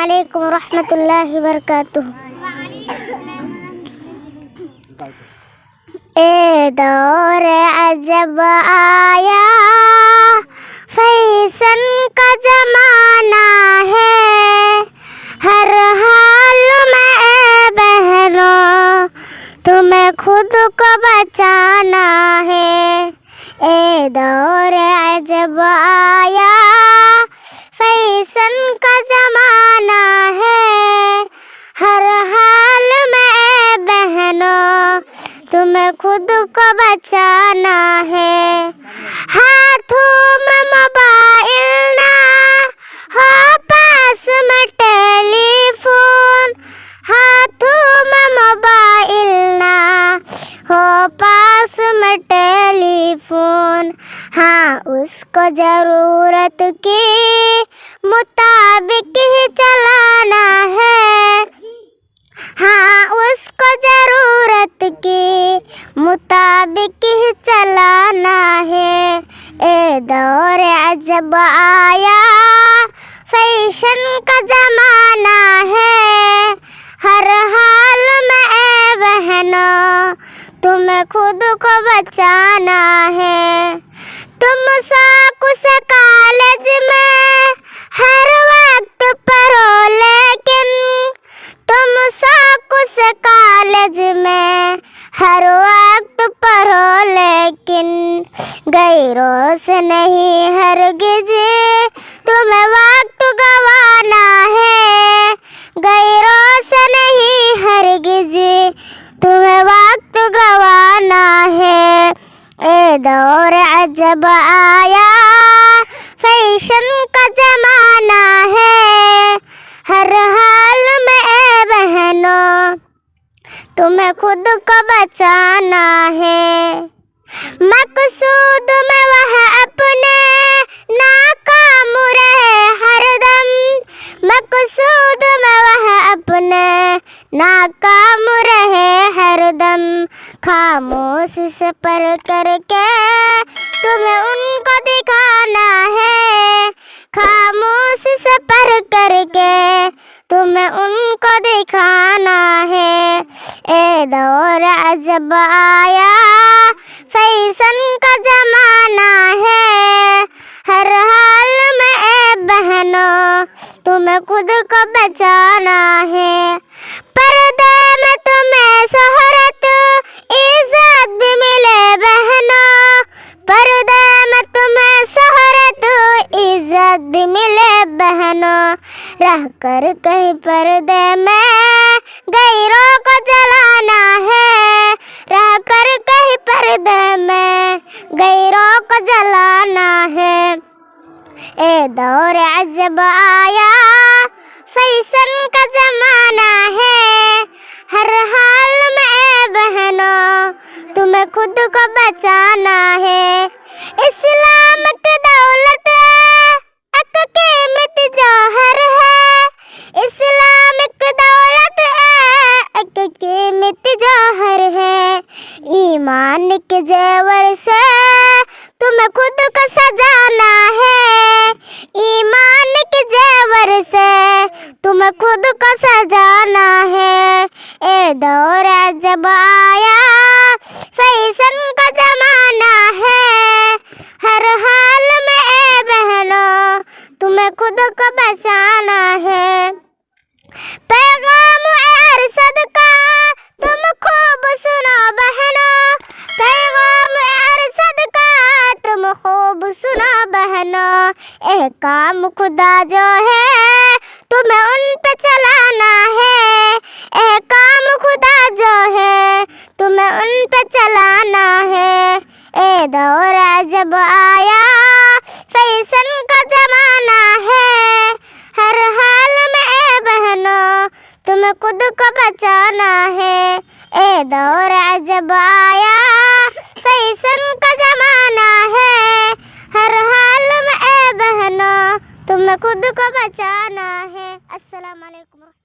अस्सलामुअलैकुम रहमतुल्लाहि वबरकातुहू। ए दौर अजब आया, फैशन का जमाना है। हर हाल में बहनों तुम्हें खुद को बचाना है। ए दौर अजब आया, फैशन का जमाना है। हर हाल में बहनों तुम्हें खुद को बचाना है। हाथों में मोबाइल ना हो, पास में टेलीफोन। हाथों में मोबाइल ना हो, पास में टेलीफोन। हाँ, उसको जरूरत के मुताबिक ही चलाना है। हाँ, उसको जरूरत के मुताबिक ही चलाना है। ए दौर अजब आया, फैशन का जमाना है। हर हाल में बहनों तुम्हें खुद को बचाना है। तुम साकु से कॉलेज में हर वक्त पढ़ो, लेकिन तुम साकु से कॉलेज में हर वक्त पढ़ो, लेकिन गैरों से नहीं हरगिज तुम्हें वक्त गवाना है। गैरों से नहीं हरगिज तुम्हें वक्त गवाना है। ए दौर अजब आया, फैशन का जमाना है। हर हाल में बहनों तुम्हें खुद को बचाना है। मकसूद में वह अपने नाकाम रहे हरदम। मकसूद में वह अपने नाकाम रहे हरदम। खामोश से पर करके तुम्हें उनको दिखाना है। खामोश से पर करके तुम्हें उनको दिखाना है। ए दौर अजब आया, फैशन का जमाना है। हर हाल में बहनों तुम्हें खुद को बचाना है। पर्दे में तुम्हें शोहरत इज्जत भी मिले बहनों। पर्दे में तुम्हें शोहरत इज्जत भी मिले बहनों। रह कर कहीं पर्दे में गैरों को जलाना है। रह कर कहीं पर्दे में गैरों को जलाना है। ए दौर अजब आया, फैशन का जमाना है। हर हाल में बहनों तुम्हें खुद को बचाना है। इस्लाम की दौलत एक कीमत जौहर है। इस्लामिक दौलत एक कीमत जौहर है। ईमान के जेवर से तुम्हें खुद को सजाना है। ईमान के जेवर से तुम्हें खुद को सजाना है। ए दौर अजब आया, फैशन का जमाना है। हर हाल में बहनों तुम्हें खुद को बचाना है। पैगाम अरशद का तुम खूब सुनो बहनों। पैगाम अरशद का तुम खूब सुनो बहनों। काम खुदा जो है तुम्हें उन पे चलाना है। काम खुदा जो है तुम्हें उन पे चलाना है। ए दौर अजब आया, फैशन का जमाना है। हर हाल में बहनों तुम्हें खुद को बचाना है। ए दौर अजब आया, फैशन का जमाना है। हर हाल में बहनों तुम्हें खुद को बचाना है। अस्सलाम वालेकुम।